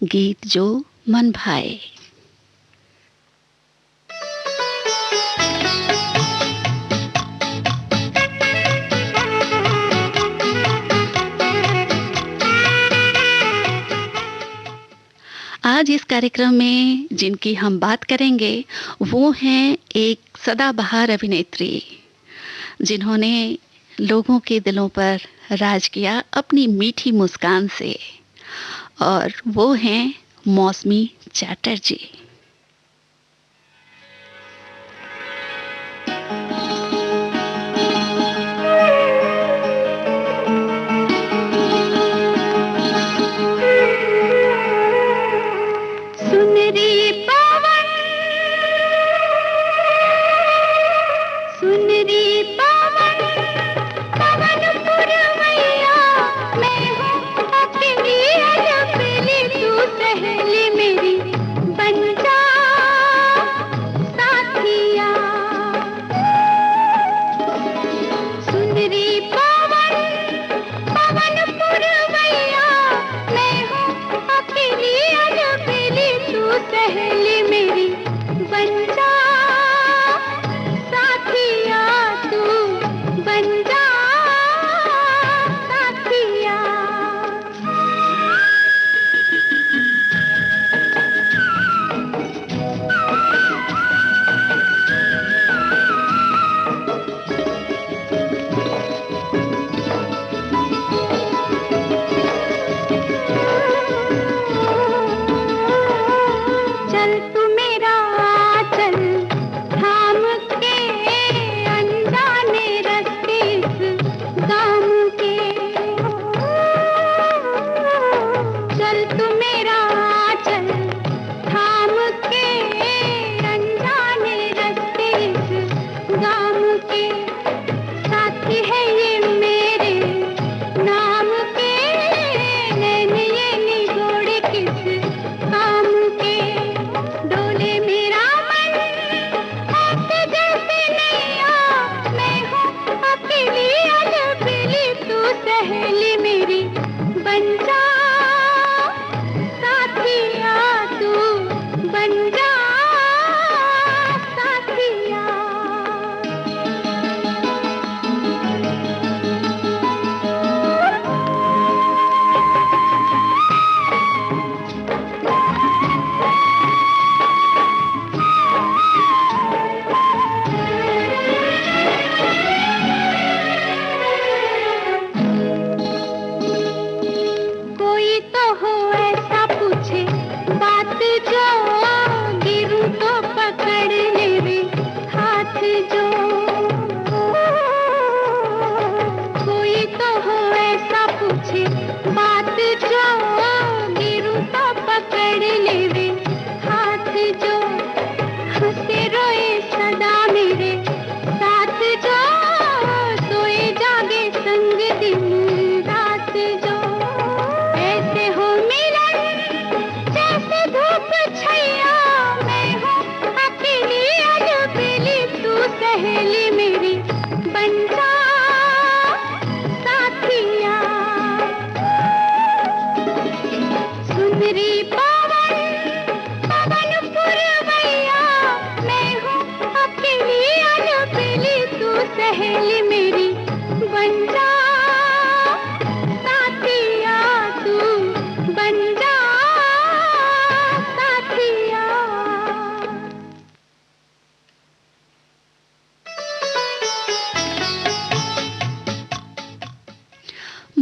गीत जो मन भाए। आज इस कार्यक्रम में जिनकी हम बात करेंगे वो हैं एक सदाबहार अभिनेत्री जिन्होंने लोगों के दिलों पर राज किया अपनी मीठी मुस्कान से, और वो हैं मौसमी चैटर्जी।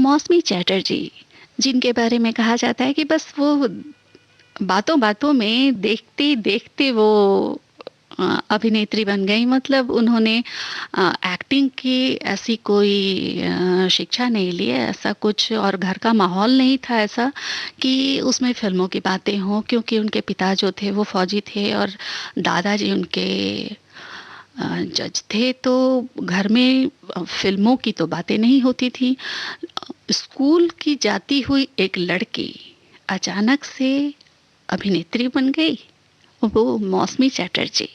मौसमी चैटर्जी, जिनके बारे में कहा जाता है कि बस वो बातों बातों में देखते देखते वो अभिनेत्री बन गई। मतलब उन्होंने एक्टिंग की ऐसी कोई शिक्षा नहीं ली है, ऐसा कुछ, और घर का माहौल नहीं था ऐसा कि उसमें फिल्मों की बातें हों, क्योंकि उनके पिता जो थे वो फौजी थे और दादाजी उनके जज थे। तो घर में फिल्मों की तो बातें नहीं होती थी। स्कूल की जाती हुई एक लड़की अचानक से अभिनेत्री बन गई, वो मौसमी चैटर्जी।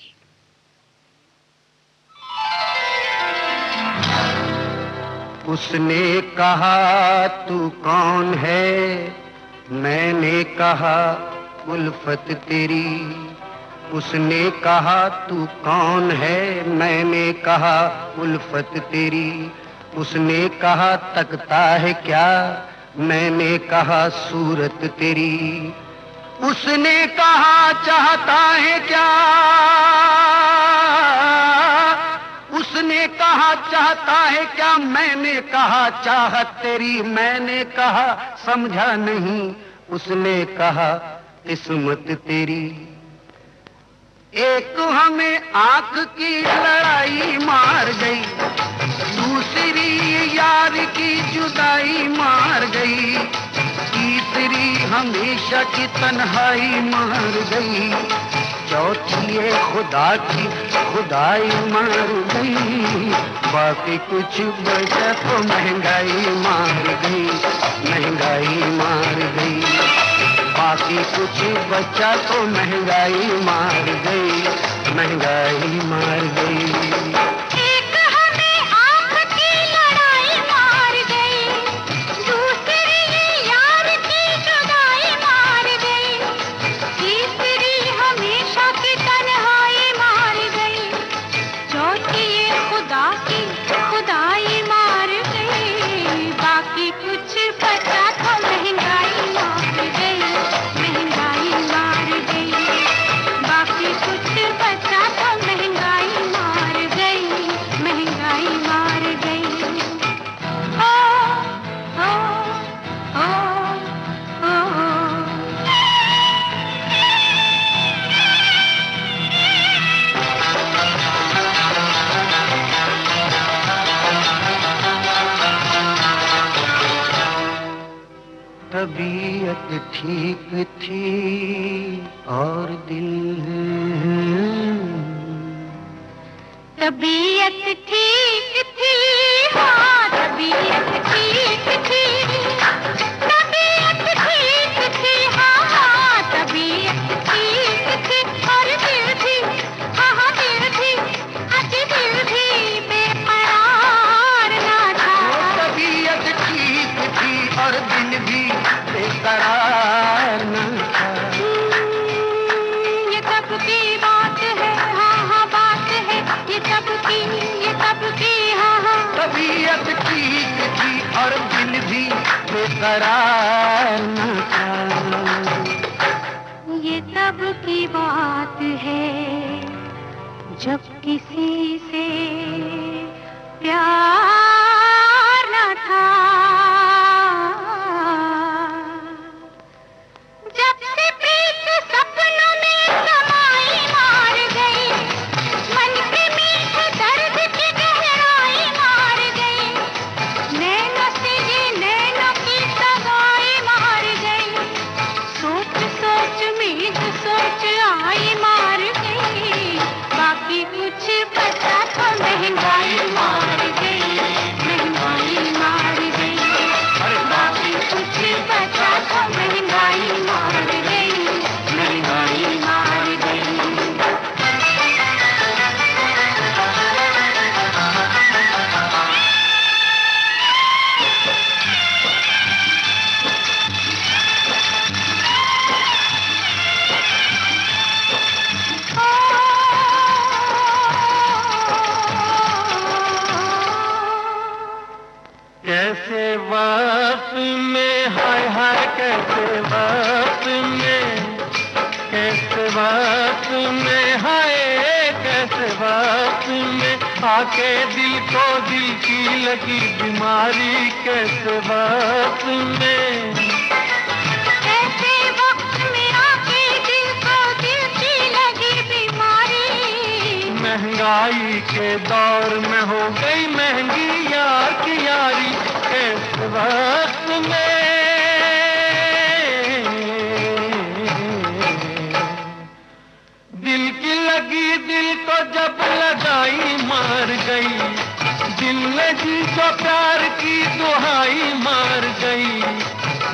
उसने कहा तू कौन है, मैंने कहा उल्फत तेरी, उसने कहा तू कौन है। मैंने कहा उल्फत तेरी, उसने कहा तकता है क्या। मैंने कहा सूरत तेरी, उसने कहा चाहता है क्या। उसने कहा चाहता है क्या। मैंने कहा चाहत तेरी। मैंने कहा समझा नहीं। उसने कहा किस्मत तेरी। एक हमें आंख की लड़ाई मार गई, दूसरी यार की जुदाई मार गई, तीसरी हमेशा की तन्हाई मार गई, चौथी ये खुदा की खुदाई मार गई। बाकी कुछ बचा तो महंगाई मार गई, महंगाई मार गई। बाकी कुछ बचा तो महंगाई मार गई, महंगाई मार गई। तबीयत ठीक थी और दिल, तबीयत ठीक थी, हाँ तबीयत ठीक थी, तबीयत ठीक थी, हाँ तबीयत ठीक थी, और दिल भी, हाँ दिल भी, अति दिल भी बेकरार ना था। तबीयत ठीक थी और दिल भी बेकरार ना था। ये तब की बात है, हाँ बात है, ये तब की, हाँ तबीयत ठीक थी और दिल भी बेकरार ना था। ये तब की बात है जब किसी से प्यार न था। जब से प्रीत सपनों में समाई मार गई, मन के मीठे दर्द की गहराई मार गई, नैनों से ये नैनों की सगाई मार गई, सोच सोच में जो सोच आई मार गई, बाकी कुछ बचा तो महंगाई मार गई, महंगाई मार गई, बाकी कुछ बचा तो महंगाई मार गई, महंगाई मार गई। कैसे वक्त में, हाय हाय कैसे वक्त में, कैसे वक्त में, हाय कैसे वक्त में आके दिल को दिल की लगी बीमारी। कैसे वक्त में, ऐसे वक्त में आके दिल को दिल की लगी बीमारी, महंगाई के दौर में हो गई महंगी यार की यारी। कैसे वक्त में, दिल की लगी दिल को जब लगाई मार गई, दिल ने जी जो प्यार की दुहाई मार गई,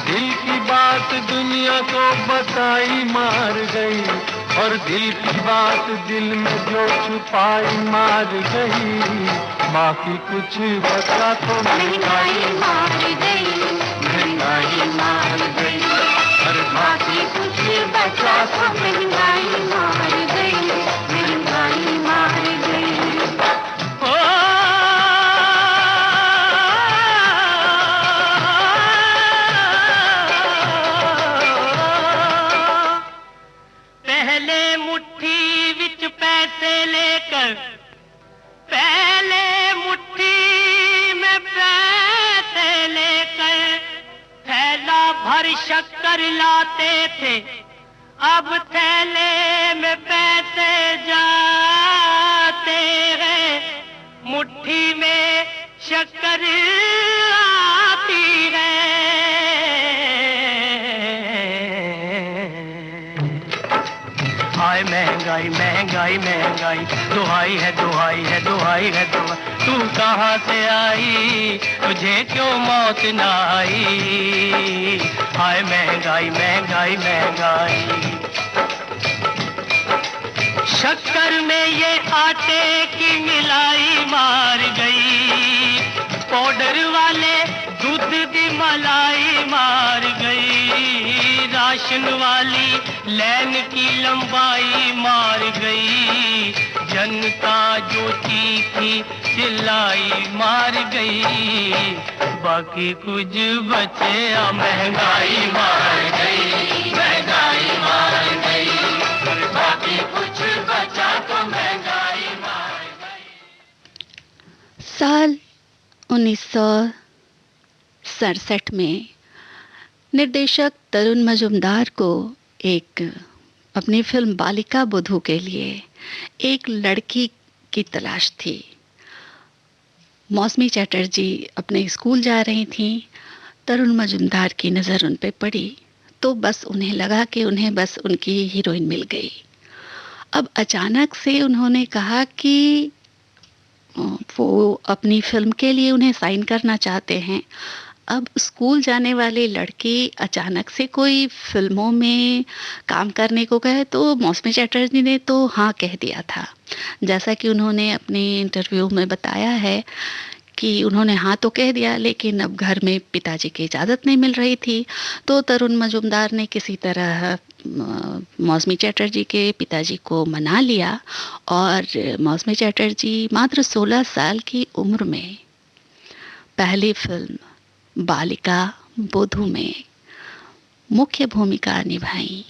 दिल की बात दुनिया को बताई मार गई, और दिल की बात दिल में जो छुपाई मार गई। बाकी कुछ बचा तो महंगाई मार गई, महंगाई मार गई। कर लाते थे, अब थैले में पैसे जाते हैं, मुट्ठी में शक्कर आती है। हाय महंगाई महंगाई महंगाई, दुहाई है दुहाई है दुहाई है दुहाई, तू कहाँ से आई, तुझे क्यों मौत न आई। हाय महंगाई महंगाई महंगाई। शक्कर में ये आटे की मिलाई मार गई, पाउडर वाले दूध की मलाई मार गई, राशन वाली लाइन की लंबाई मार गई, जनता जो चीखी चिल्लाई मार गई, बाकी कुछ बचे महंगाई मार गई, महंगाई मार गई, बाकी कुछ बचा तो महंगाई मार गई। साल 1967 में निर्देशक तरुण मजूमदार को एक अपनी फिल्म बालिका बुधू के लिए एक लड़की की तलाश थी। मौसमी चटर्जी अपने स्कूल जा रही थीं, तरुण मजूमदार की नज़र उन पे पड़ी तो बस उन्हें लगा कि उन्हें बस उनकी हीरोइन मिल गई। अब अचानक से उन्होंने कहा कि वो अपनी फिल्म के लिए उन्हें साइन करना चाहते हैं। अब स्कूल जाने वाली लड़की अचानक से कोई फिल्मों में काम करने को कहे तो मौसमी चटर्जी ने तो हाँ कह दिया था। जैसा कि उन्होंने अपने इंटरव्यू में बताया है कि उन्होंने हाँ तो कह दिया, लेकिन अब घर में पिताजी की इजाज़त नहीं मिल रही थी, तो तरुण मजूमदार ने किसी तरह मौसमी चटर्जी के पिताजी को मना लिया और मौसमी चटर्जी मात्र 16 साल की उम्र में पहली फिल्म बालिका बुधू में मुख्य भूमिका निभाई।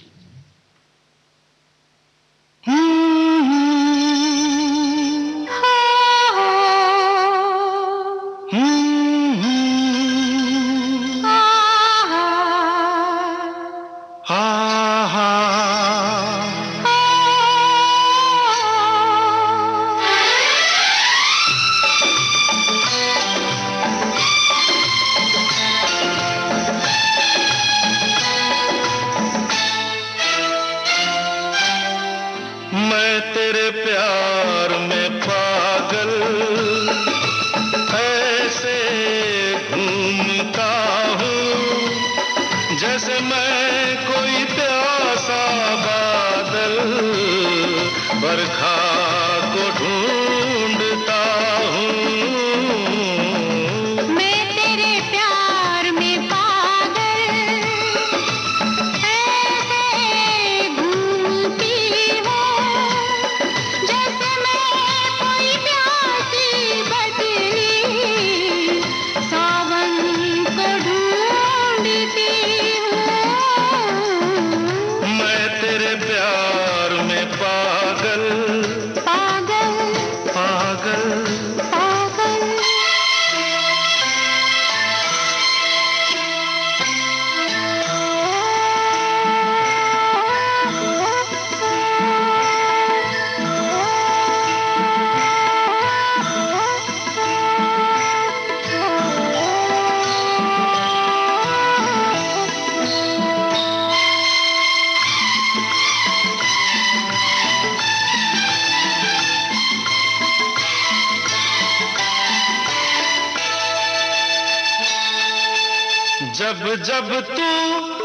जब जब तू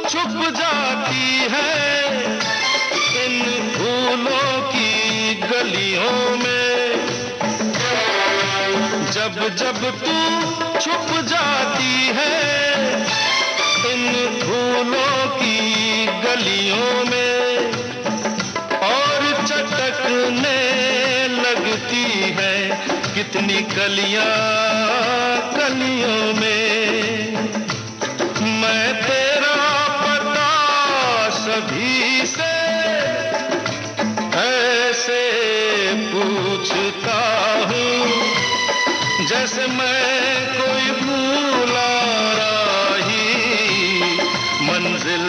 छुप जाती है इन फूलों की गलियों में, जब जब तू छुप जाती है इन फूलों की गलियों में और चटकने लगती है कितनी कलियां कलियों में, मैं तेरा पता सभी से ऐसे पूछता हूँ जैसे मैं कोई भूला राही मंजिल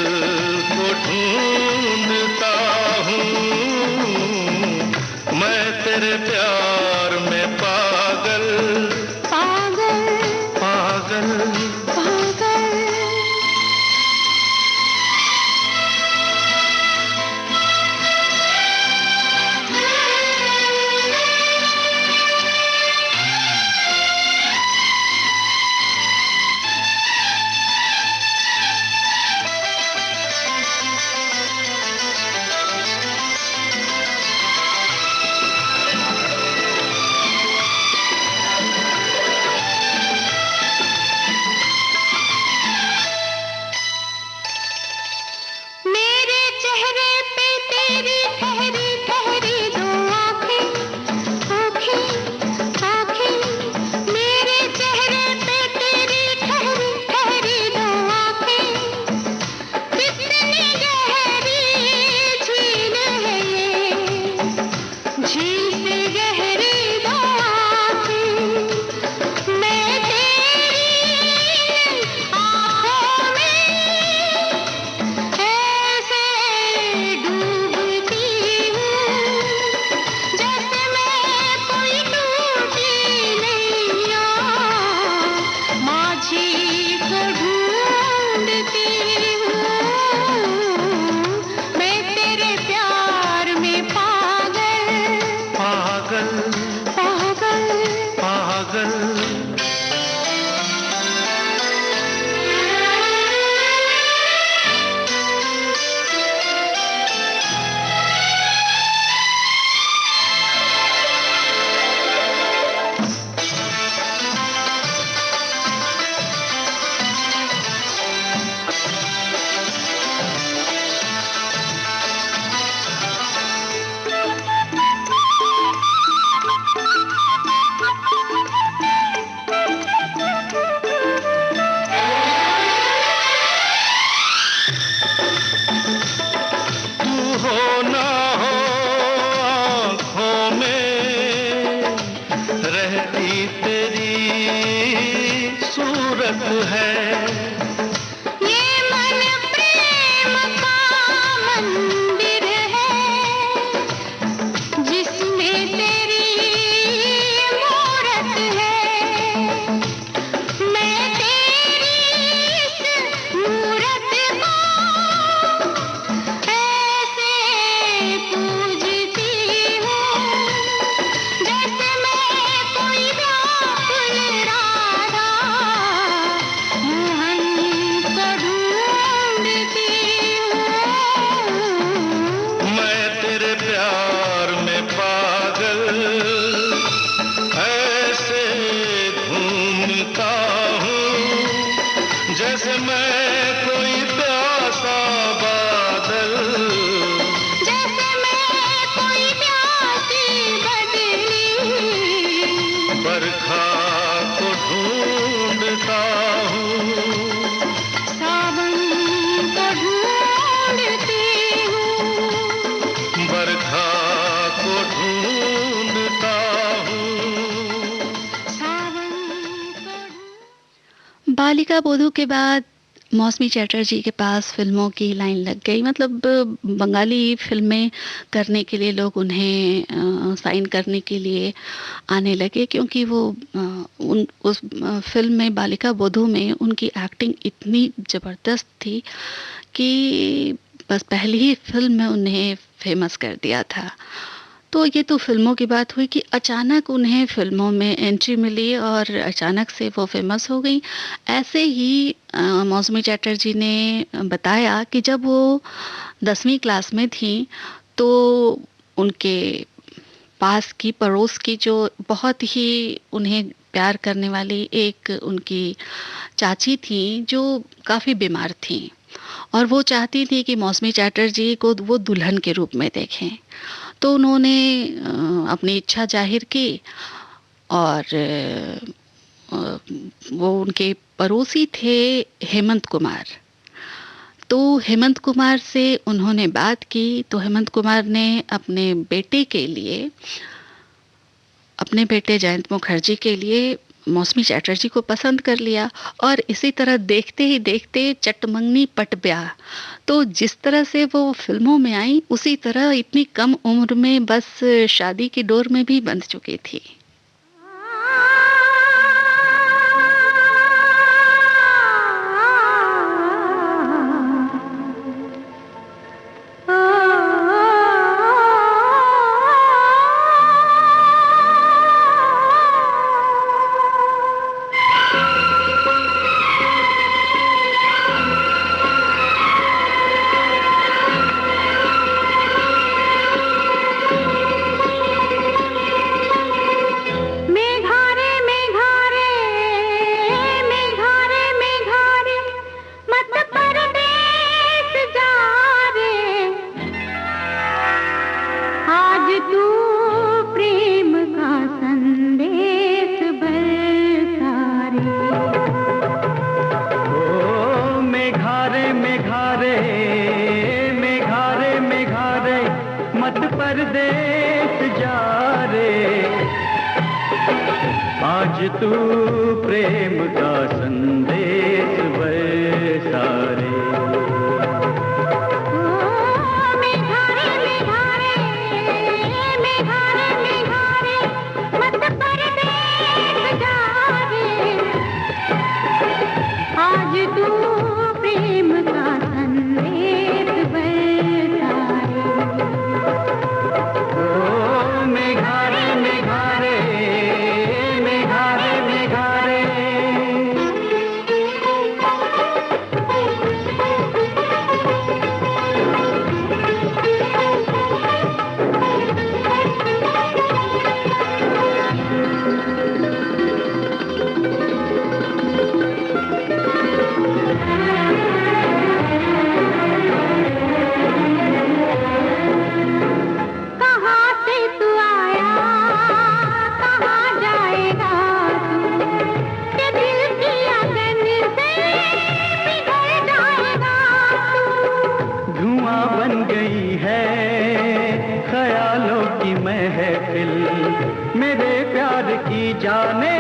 तेरे प्यार में पागल पागल पागल। पागल। मेरे चेहरे पे तेरी ठहरी ठहरी दो आंखें, आंखें, आंखें। मेरे चेहरे पे तेरी ठहरी ठहरी दो आंखें। कितनी गहरी झील है ये, झील से गहरी दो आंखें। मैं तेरी आंखों में ऐसे डूबती हूँ, जैसे मैं कोई टूटी नैया माझी को ढूंढती हूँ। मैं तेरे प्यार में पागल पागल पागल। पागल। तू हो ना हो आँखों में, रहती तेरी सूरत है। ये मन प्रेम का मंदिर है, जिसमें तेरी मूरत है। मैं तेरी इस मूरत को ऐसे पूजती हूँ, जैसे मैं कोई व्याकुल राधा मोहन को ढूंढती हूँ। मैं तेरे प्यार में पागल ऐसे घूमता हूँ, जैसे मैं कोई प्यासा बादल जैसे मैं कोई प्यासी बदली बरखा को ढूंढता हूँ। सावन को ढूंढती हूँ। बरखा को ढूंढता हूँ। सावन को बालिका बधू के बाद मौसमी चैटर्जी के पास फिल्मों की लाइन लग गई। मतलब बंगाली फिल्में करने के लिए लोग उन्हें साइन करने के लिए आने लगे, क्योंकि वो उस फिल्म में बालिका बधू में उनकी एक्टिंग इतनी ज़बरदस्त थी कि बस पहली ही फिल्म में उन्हें फेमस कर दिया था। तो ये तो फिल्मों की बात हुई कि अचानक उन्हें फिल्मों में एंट्री मिली और अचानक से वो फेमस हो गई। ऐसे ही मौसमी चैटर्जी ने बताया कि जब वो 10वीं क्लास में थी तो उनके पास की पड़ोस की जो बहुत ही उन्हें प्यार करने वाली एक उनकी चाची थी, जो काफ़ी बीमार थी और वो चाहती थी कि मौसमी चैटर्जी को वो दुल्हन के रूप में देखें। तो उन्होंने अपनी इच्छा जाहिर की और वो उनके पड़ोसी थे हेमंत कुमार। तो हेमंत कुमार से उन्होंने बात की तो हेमंत कुमार ने अपने बेटे के लिए, अपने बेटे जयंत मुखर्जी के लिए मौसमी चैटर्जी को पसंद कर लिया और इसी तरह देखते ही देखते चटमंगनी पट ब्याह। तो जिस तरह से वो फिल्मों में आई उसी तरह इतनी कम उम्र में बस शादी की डोर में भी बंध चुकी थी। आज तू प्रेम का संदेश बरसा रे। आज तू प्रेम का संदेश बरसा रे। ओ मेघारे मेघारे मेघारे मेघारे। कहाँ से तू आया, कहाँ जाएगा तू, ये दिल की अगन से पिघल जाएगा तू। धुआं बन गई है ख्यालों की महफिल, मेरे प्यार की जाने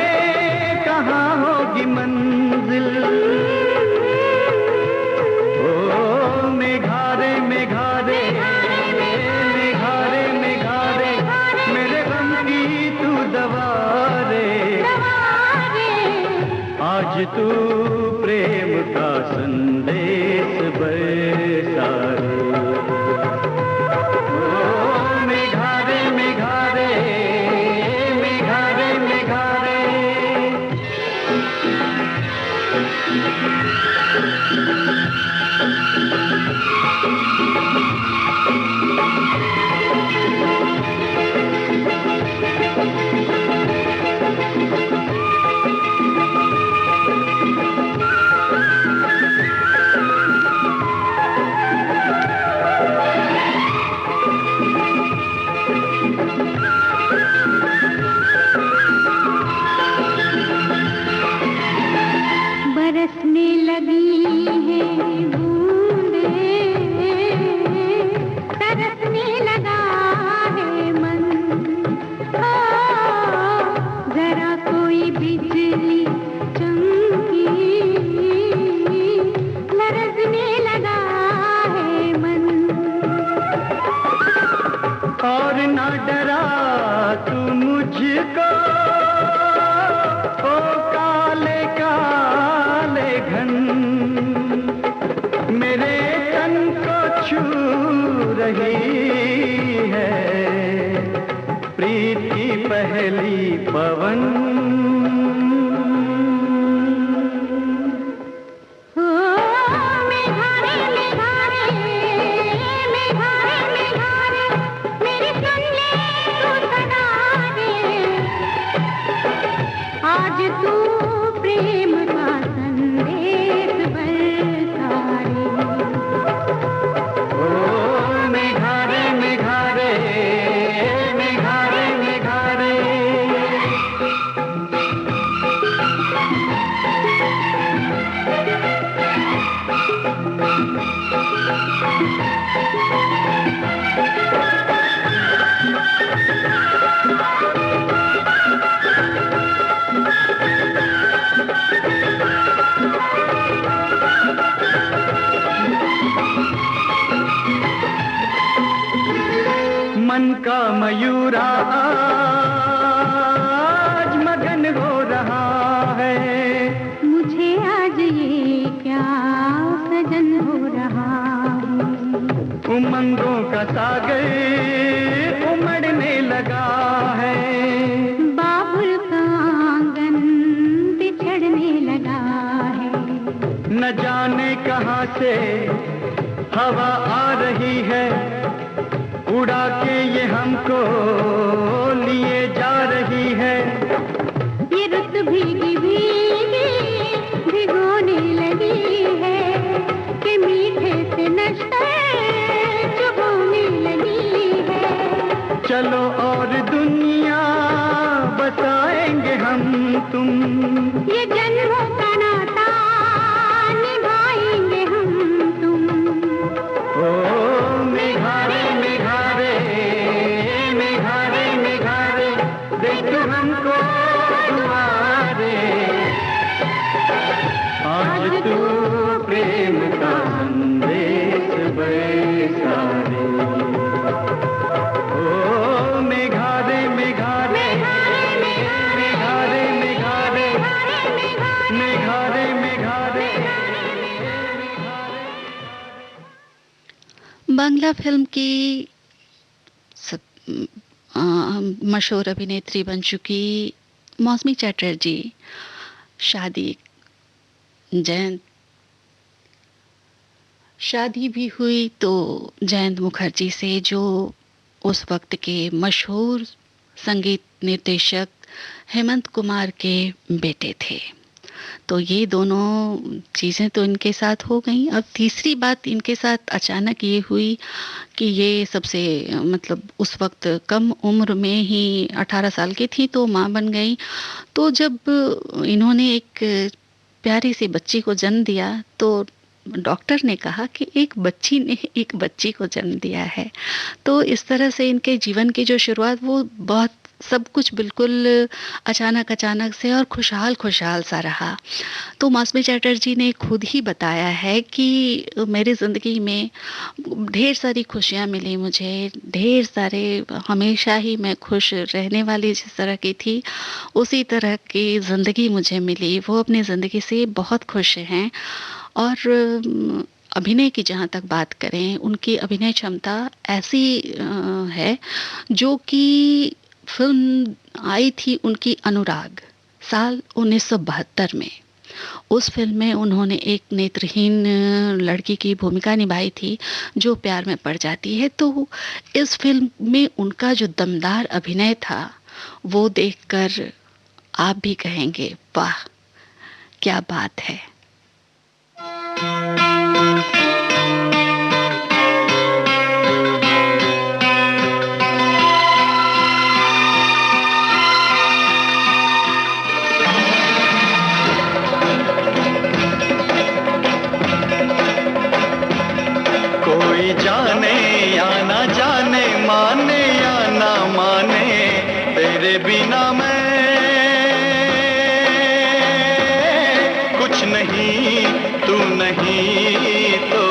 कहाँ होगी मंजिल। ओ मेघारे मेघारे मेघारे मेघारे, मेरे गम की तू दवा रे। आज तू प्रेम का संदेश बरसा रे। ओ मेघारे मेघारे मेघारे मेघारे। बरसने लगी है बूंदें, तरसने लगा है मन। ओ, जरा कोई बिजली चमकी, लरजने लगा है मन। और ना डरा तू मुझको, ओ काले काले घन, मेरे तन को छू रही है प्रीत की पहली पवन। ओ मेघारे मेघारे मेघारे मेघारे, मेरी सुन ले तू सदा रे। आज तू प्रेम का संदेश बरसा रे। ओ मेघारे मेघारे मेघारे मेघारे। मन का मयूरा आज मगन हो रहा है। मुझे आज ये क्या सजन हो रहा है। उमंगों का सागर उमड़ने लगा है। बाबुल का आंगन बिछड़ने लगा है। न जाने कहां से हवा आ रही है, उड़ा के ये हमको लिए जा रही है। ये रुत भीगी भीगी भिगोने लगी है कि मीठे से नशे चुभोने लगी है। चलो और दुनिया बताएंगे हम तुम, ये जन्मों का नाता निभाएंगे हम तुम। ओ मेघारे मेघारे मेघारे मेघारे देख हमको दुआरे। आज तू प्रेम का संदेश बरसा रे। ओ मेघारे मेघारे मेघारे मेघारे मेघारे मेघारे। बांग्ला फिल्म की मशहूर अभिनेत्री बन चुकी मौसमी चटर्जी शादी भी हुई तो जयंत मुखर्जी से, जो उस वक्त के मशहूर संगीत निर्देशक हेमंत कुमार के बेटे थे। तो ये दोनों चीज़ें तो इनके साथ हो गई। अब तीसरी बात इनके साथ अचानक ये हुई कि ये सबसे मतलब उस वक्त कम उम्र में ही 18 साल की थी तो माँ बन गई। तो जब इन्होंने एक प्यारी सी बच्ची को जन्म दिया तो डॉक्टर ने कहा कि एक बच्ची ने एक बच्ची को जन्म दिया है। तो इस तरह से इनके जीवन की जो शुरुआत वो बहुत सब कुछ बिल्कुल अचानक से और खुशहाल सा रहा। तो मौसमी चटर्जी ने खुद ही बताया है कि मेरी ज़िंदगी में ढेर सारी खुशियाँ मिली मुझे, ढेर सारे, हमेशा ही मैं खुश रहने वाली जिस तरह की थी उसी तरह की ज़िंदगी मुझे मिली। वो अपनी ज़िंदगी से बहुत खुश हैं। और अभिनय की जहाँ तक बात करें, उनकी अभिनय क्षमता ऐसी है जो कि फिल्म आई थी उनकी अनुराग साल 1972 में। उस फिल्म में उन्होंने एक नेत्रहीन लड़की की भूमिका निभाई थी जो प्यार में पड़ जाती है। तो इस फिल्म में उनका जो दमदार अभिनय था वो देखकर आप भी कहेंगे वाह क्या बात है। कोई जाने या ना जाने, माने या ना माने, तेरे बिना मैं कुछ नहीं, तू नहीं तो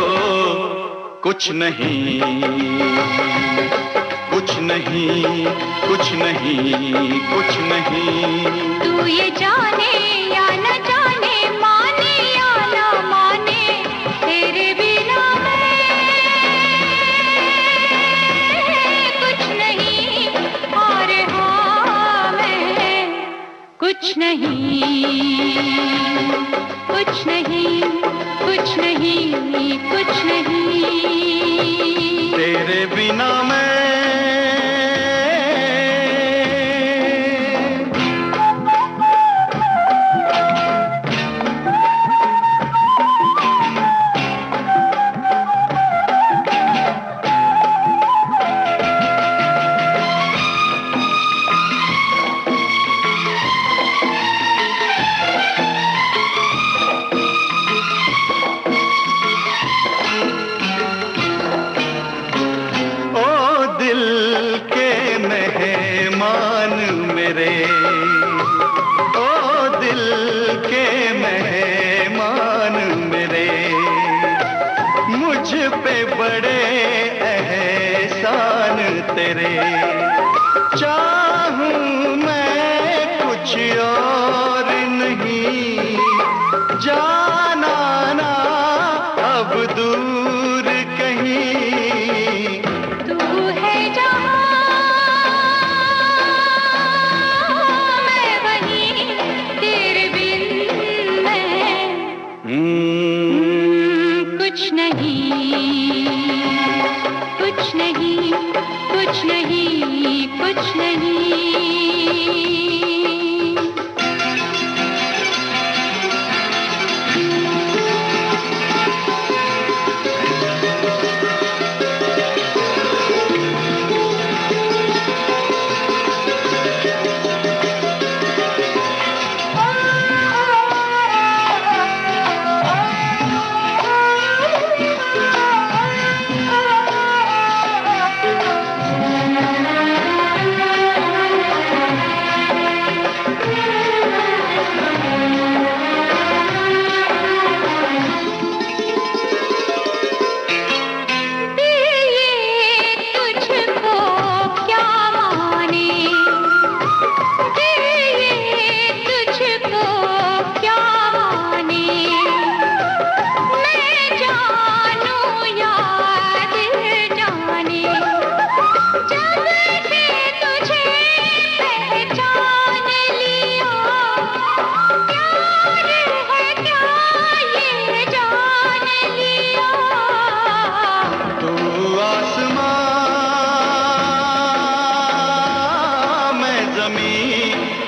कुछ नहीं, कुछ नहीं, कुछ नहीं, कुछ नहीं। तू ये जाने या न जाने, माने या ना माने, तेरे बिना मैं कुछ नहीं, और हाँ मैं कुछ नहीं, कुछ नहीं, कुछ नहीं, कुछ नहीं, तेरे बिना मैं। तेरे। चाहूं मैं कुछ और नहीं, जाना ना अब दूर कहीं। तू है जहाँ मैं वहीं, तेरे बिन मैं कुछ नहीं, कुछ नहीं, कुछ नहीं, कुछ नहीं।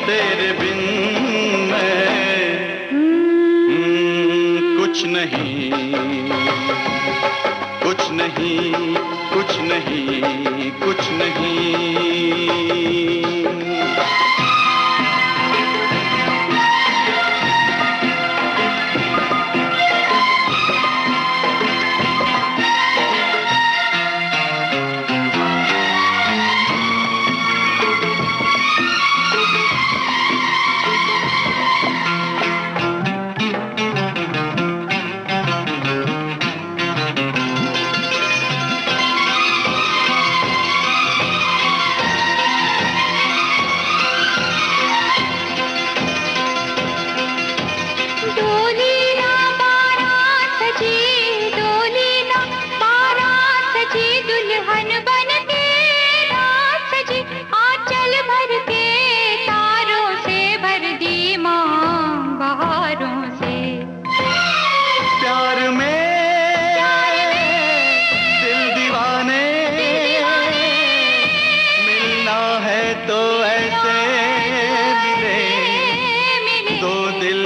तेरे बिन मैं कुछ नहीं, कुछ नहीं, कुछ नहीं, कुछ नहीं।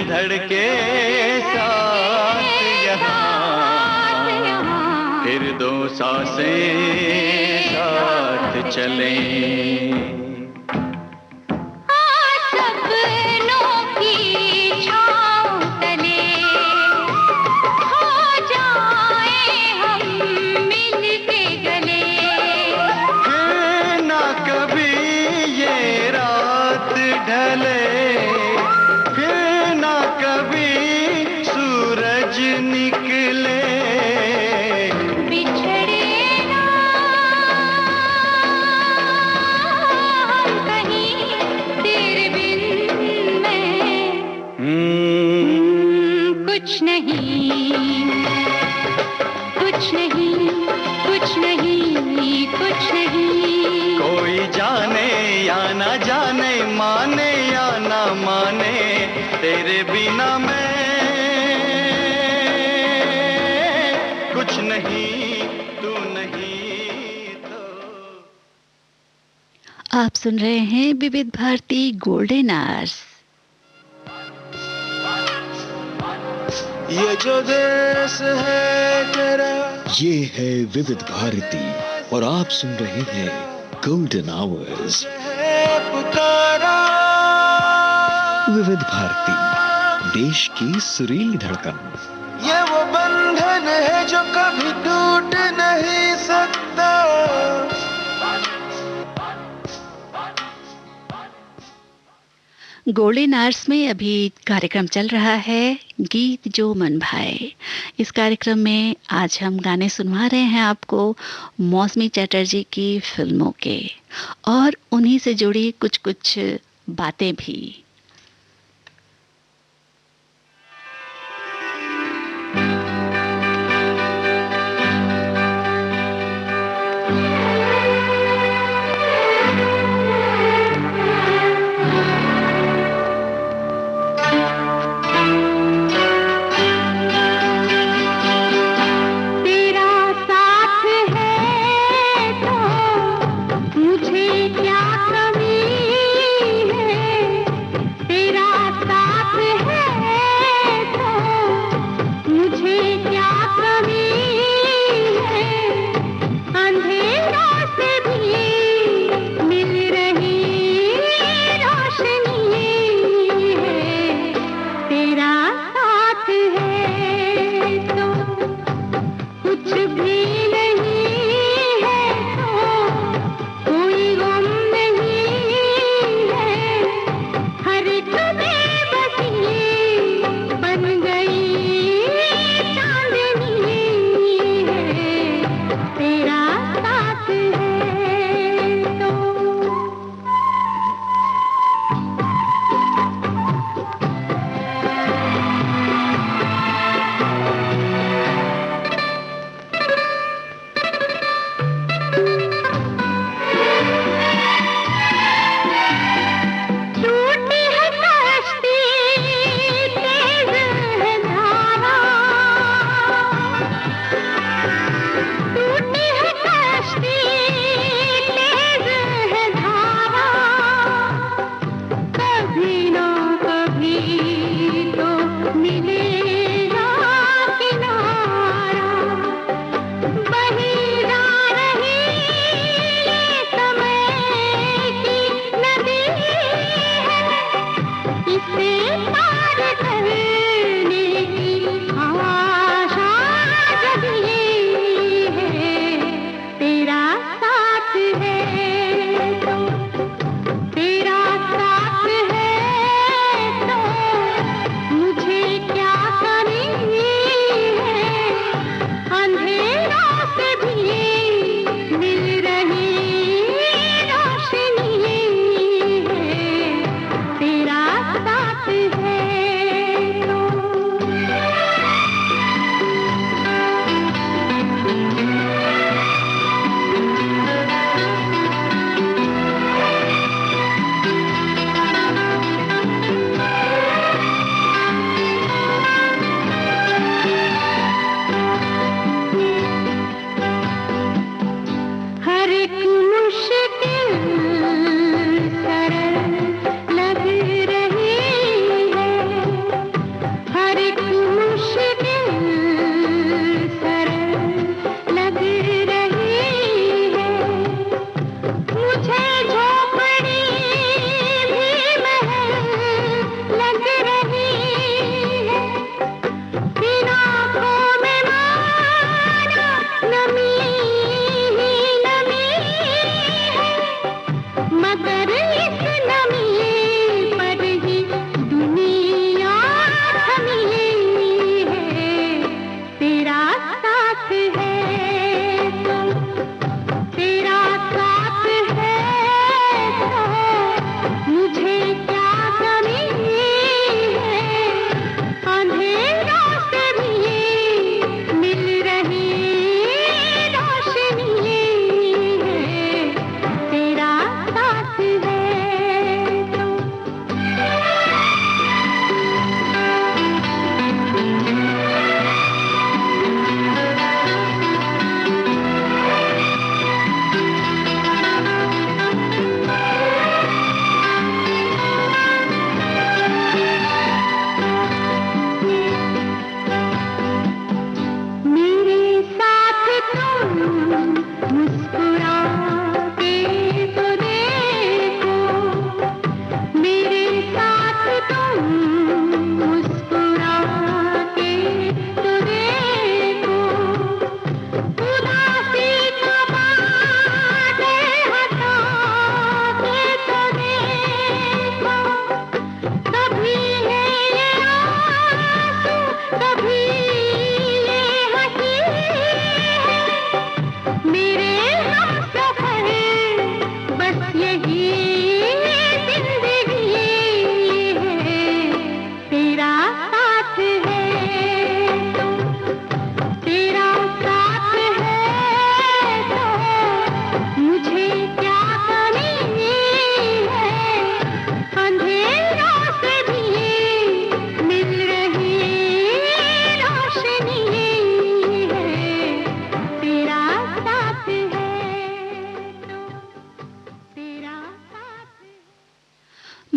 धड़के साथ यहाँ, फिर दो सांसें साथ चलें। कुछ नहीं, कुछ नहीं, कुछ नहीं, कुछ नहीं। कोई जाने या ना जाने, माने या ना माने, तेरे बिना मैं कुछ नहीं, तू नहीं तो। आप सुन रहे हैं विविध भारती गोल्डन आवर्स। ये जो देश है तेरा, ये है विविध भारती और आप सुन रहे हैं गोल्डन आवर्स। विविध भारती, देश की सुरीली धड़कन। ये वो बंधन है जो कभी टूट नहीं सकता। गोल्डन आवर्स में अभी कार्यक्रम चल रहा है गीत जो मन भाए। इस कार्यक्रम में आज हम गाने सुनवा रहे हैं आपको मौसमी चटर्जी की फिल्मों के और उन्हीं से जुड़ी कुछ कुछ बातें भी।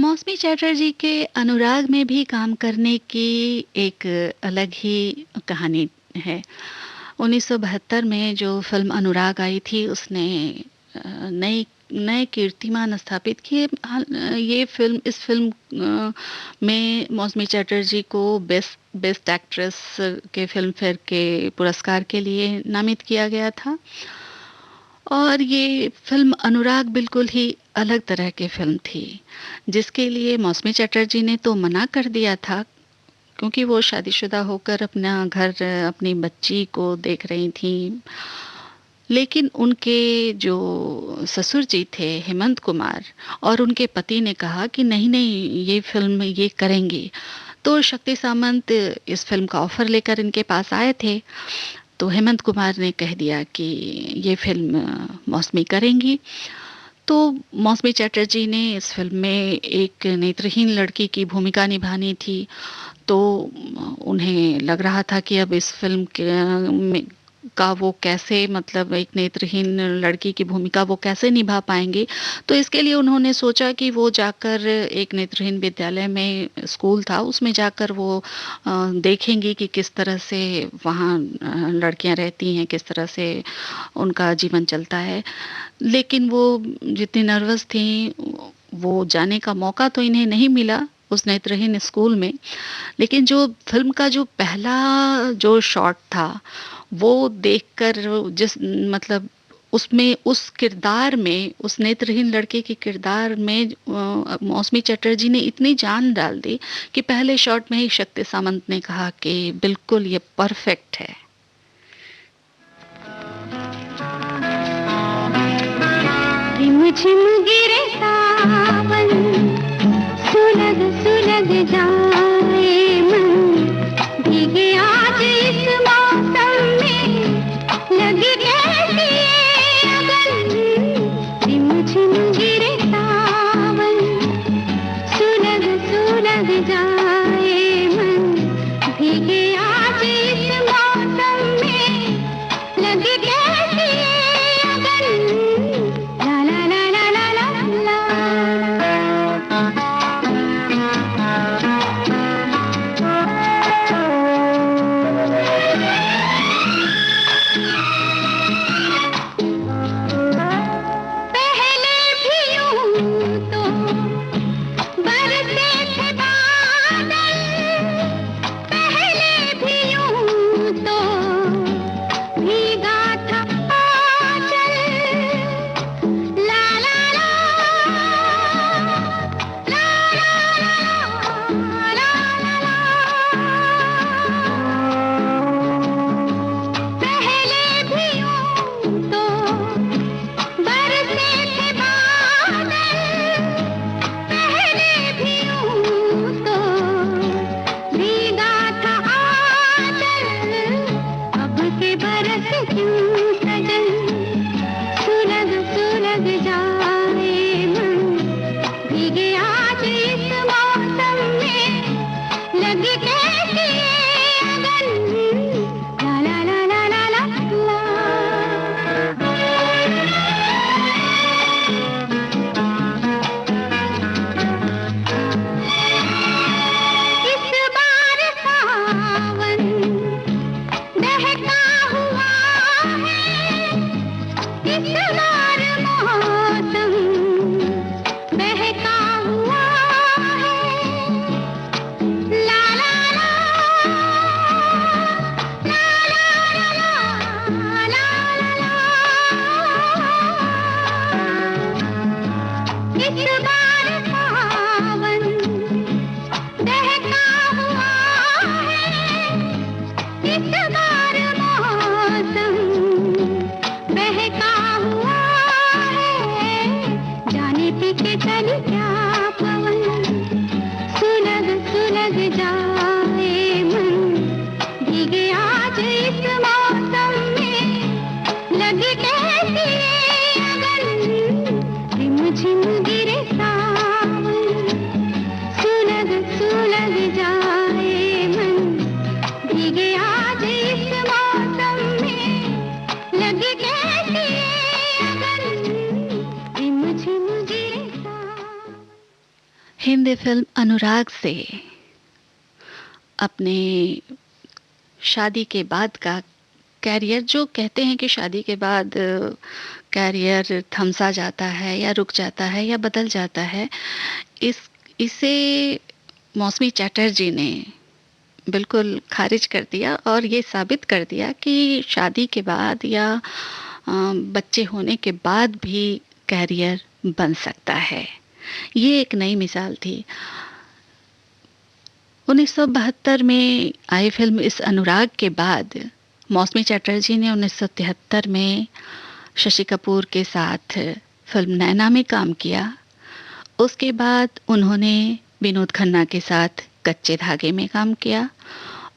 मौसमी चैटर्जी के अनुराग में भी काम करने की एक अलग ही कहानी है। 1972 में जो फिल्म अनुराग आई थी उसने नई नए कीर्तिमान स्थापित किए। इस फिल्म में मौसमी चैटर्जी को बेस्ट एक्ट्रेस के फिल्म फेयर के पुरस्कार के लिए नामित किया गया था। और ये फिल्म अनुराग बिल्कुल ही अलग तरह की फिल्म थी, जिसके लिए मौसमी चैटर्जी ने तो मना कर दिया था, क्योंकि वो शादीशुदा होकर अपना घर, अपनी बच्ची को देख रही थी। लेकिन उनके जो ससुर जी थे हेमंत कुमार, और उनके पति ने कहा कि नहीं नहीं, ये फिल्म ये करेंगी। तो शक्ति सामंत इस फिल्म का ऑफर लेकर इनके पास आए थे, तो हेमंत कुमार ने कह दिया कि ये फिल्म मौसमी करेंगी। तो मौसमी चैटर्जी ने इस फिल्म में एक नेत्रहीन लड़की की भूमिका निभानी थी, तो उन्हें लग रहा था कि अब इस फिल्म का वो कैसे, मतलब एक नेत्रहीन लड़की की भूमिका वो कैसे निभा पाएंगे। तो इसके लिए उन्होंने सोचा कि वो जाकर एक नेत्रहीन विद्यालय में स्कूल था, उसमें जाकर वो देखेंगी कि किस तरह से वहाँ लड़कियां रहती हैं, किस तरह से उनका जीवन चलता है। लेकिन वो जितनी नर्वस थी, वो जाने का मौका तो इन्हें नहीं मिला उस नेत्रहीन स्कूल में। लेकिन जो फिल्म का जो पहला जो शॉट था, वो देखकर मतलब उसमें उस किरदार में, उस नेत्रहीन लड़के के किरदार में मौसमी चैटर्जी ने इतनी जान डाल दी कि पहले शॉट में ही शक्ति सामंत ने कहा कि बिल्कुल ये परफेक्ट है। झिम गिरे सावन, सुलग सुलग जाए मन, भीगे आज इस मौसम में, लगी कैसी ये अगन। झिम गिरे सावन, सुलग सुलग जाए मन, भीगे आज इस मौसम में, लगी कैसी ये अगन। हिंदी फिल्म अनुराग से अपने शादी के बाद का कैरियर, जो कहते हैं कि शादी के बाद कैरियर थमसा जाता है या रुक जाता है या बदल जाता है, इसे मौसमी चटर्जी ने बिल्कुल खारिज कर दिया और ये साबित कर दिया कि शादी के बाद या बच्चे होने के बाद भी कैरियर बन सकता है। ये एक नई मिसाल थी। 1972 में आई फिल्म इस अनुराग के बाद मौसमी चटर्जी ने 1973 में शशि कपूर के साथ फिल्म नैना में काम किया। उसके बाद उन्होंने विनोद खन्ना के साथ कच्चे धागे में काम किया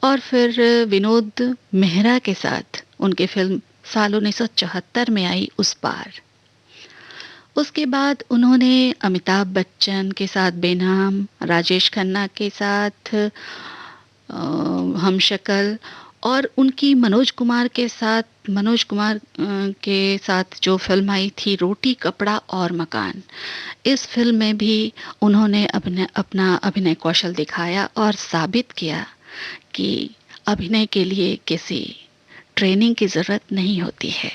और फिर विनोद मेहरा के साथ उनकी फिल्म साल 1974 में आई उस पार। उसके बाद उन्होंने अमिताभ बच्चन के साथ बेनाम, राजेश खन्ना के साथ हमशक्ल और उनकी मनोज कुमार के साथ जो फिल्म आई थी रोटी कपड़ा और मकान, इस फिल्म में भी उन्होंने अपना अभिनय कौशल दिखाया और साबित किया कि अभिनय के लिए किसी ट्रेनिंग की जरूरत नहीं होती है।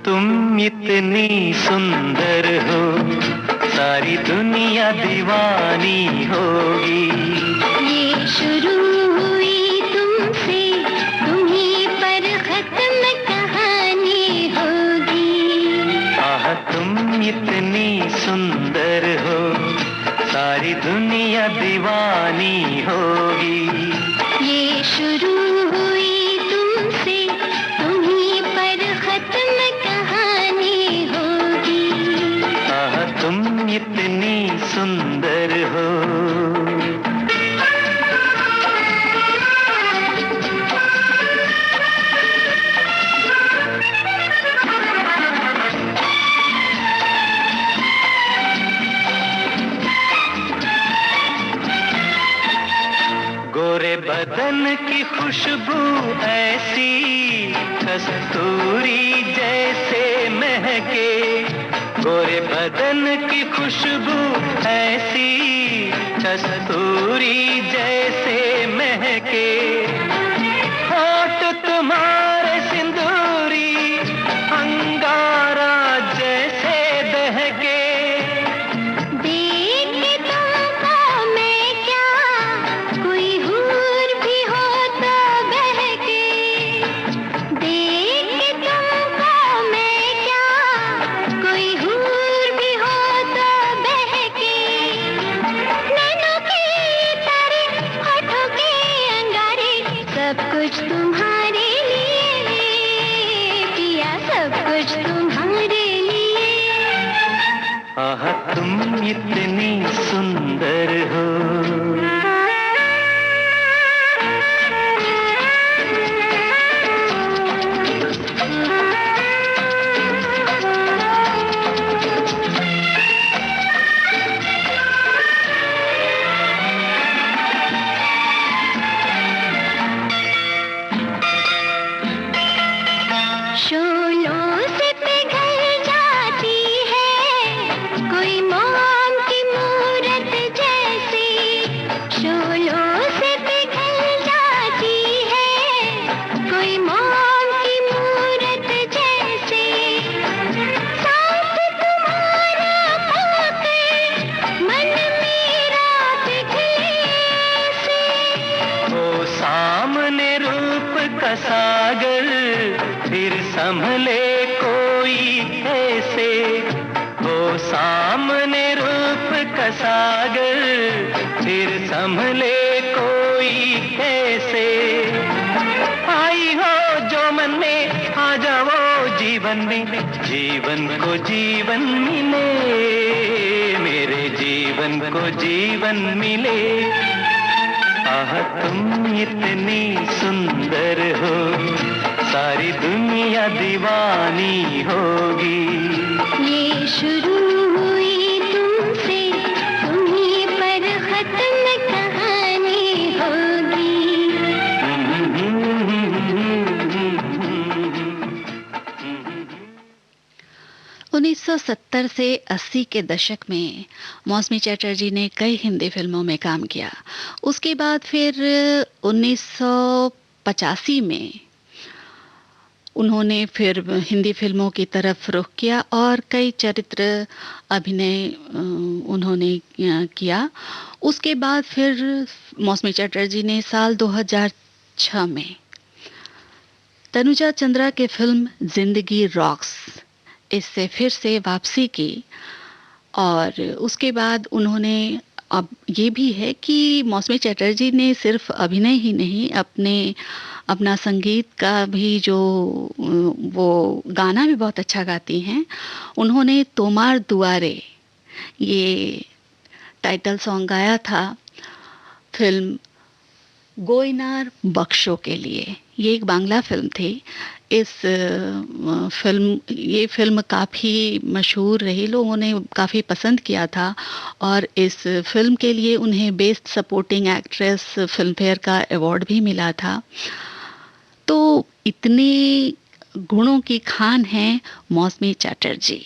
तुम इतनी सुंदर हो, सारी दुनिया दीवानी होगी। ये शुरू हुई तुमसे, तुम्हीं पर खत्म कहानी होगी। आह तुम इतनी सुंदर हो, सारी दुनिया दीवानी होगी। ये शुरू हुई तुमसे, तुम्हीं पर खत्म कहानी होगी। आह तुम इतनी सुंदर हो। गोरे बदन की खुशबू ऐसी, कस्तूरी जैसे महके। गोरे बदन की खुशबू ऐसी, कस्तूरी जैसे महके। होठ तुम्हारे सिंदूरी, अंगारा जैसे दहके। आह तुम इतनी सुंदर हो। सागर फिर संभले कोई ऐसे, हो सामने रूप का सागर फिर संभले कोई ऐसे। आई हो जो मन में आ जाओ जीवन में, जीवन को जीवन मिले, मेरे जीवन को जीवन मिले। आह तुम इतनी सुंदर हो, सारी दुनिया दीवानी होगी। ये शुरू हुई तुमसे, तुम्हीं पर खत्म कहानी होगी। 1970 से 80 के दशक में मौसमी चटर्जी ने कई हिंदी फिल्मों में काम किया। उसके बाद फिर 1985 में उन्होंने फिर हिंदी फिल्मों की तरफ रुख किया और कई चरित्र अभिनय उन्होंने किया। उसके बाद फिर मौसमी चटर्जी ने साल 2006 में तनुजा चंद्रा के फिल्म जिंदगी रॉक्स इससे फिर से वापसी की और उसके बाद उन्होंने अब ये भी है कि मौसमी चटर्जी ने सिर्फ अभिनय ही नहीं अपना संगीत का भी जो वो गाना भी बहुत अच्छा गाती हैं। उन्होंने तोमार दुआरे ये टाइटल सॉन्ग गाया था फिल्म गोइनार बख्शो के लिए। ये एक बांग्ला फिल्म थी। ये फिल्म काफ़ी मशहूर रही, लोगों ने काफ़ी पसंद किया था और इस फिल्म के लिए उन्हें best supporting actress film fair का अवार्ड भी मिला था। तो इतने गुणों की खान हैं मौसमी चटर्जी।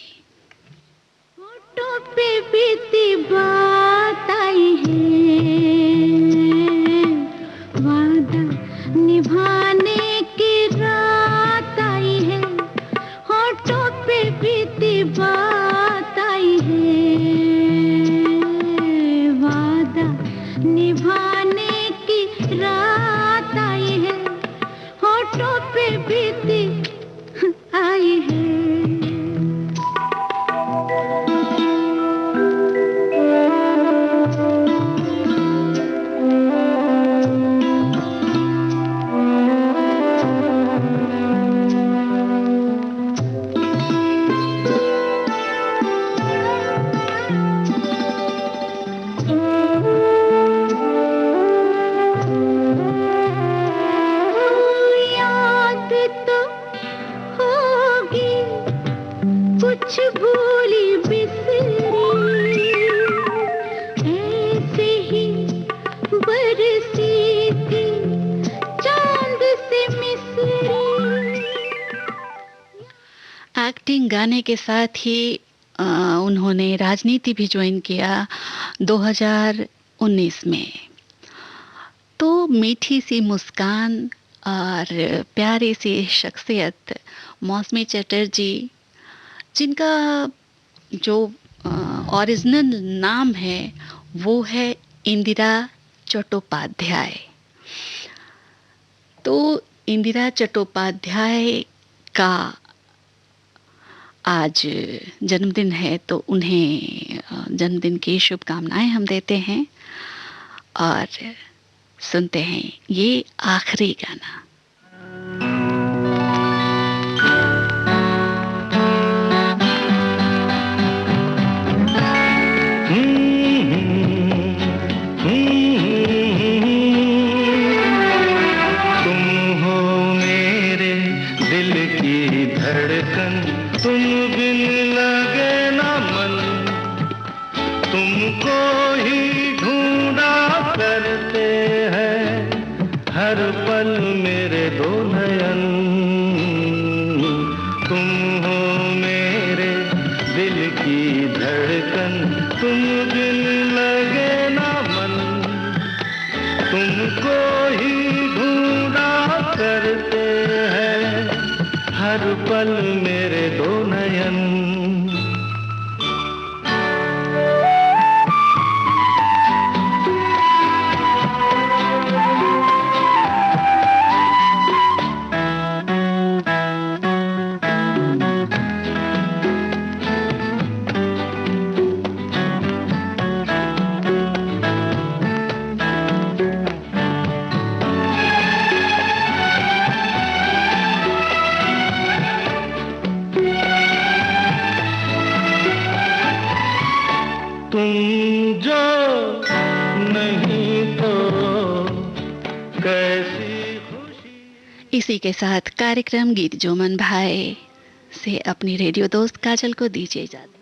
होठों पे बीती बात आई है, वादा निभाने की रात आई है। होठों पे बीती बात आई है, वादा निभाने की रात आई है। होठों पे बीती आई है। कुछ भूली बिसरी ऐसे ही बरसी थी चांद से मिसरी। एक्टिंग गाने के साथ ही उन्होंने राजनीति भी ज्वाइन किया 2019 में। तो मीठी सी मुस्कान और प्यारी सी शख्सियत मौसमी चटर्जी, जिनका जो ओरिजिनल नाम है वो है इंदिरा चट्टोपाध्याय। तो इंदिरा चट्टोपाध्याय का आज जन्मदिन है, तो उन्हें जन्मदिन की शुभकामनाएं हम देते हैं और सुनते हैं ये आखिरी गाना। तुम बिन लगे ना मन, तुमको ही ढूंढा करते हैं हर पल मेरे दो नयन। तुम हो मेरे दिल की धड़कन, तुम बिन लगे ना मन, तुमको ही ढूंढा करते हैं हर पल मेरे दो नयन। तुम जो नहीं तो कैसी खुशी। इसी के साथ कार्यक्रम गीत जो मन भाए से अपनी रेडियो दोस्त काजल को दीजिए इजाजत।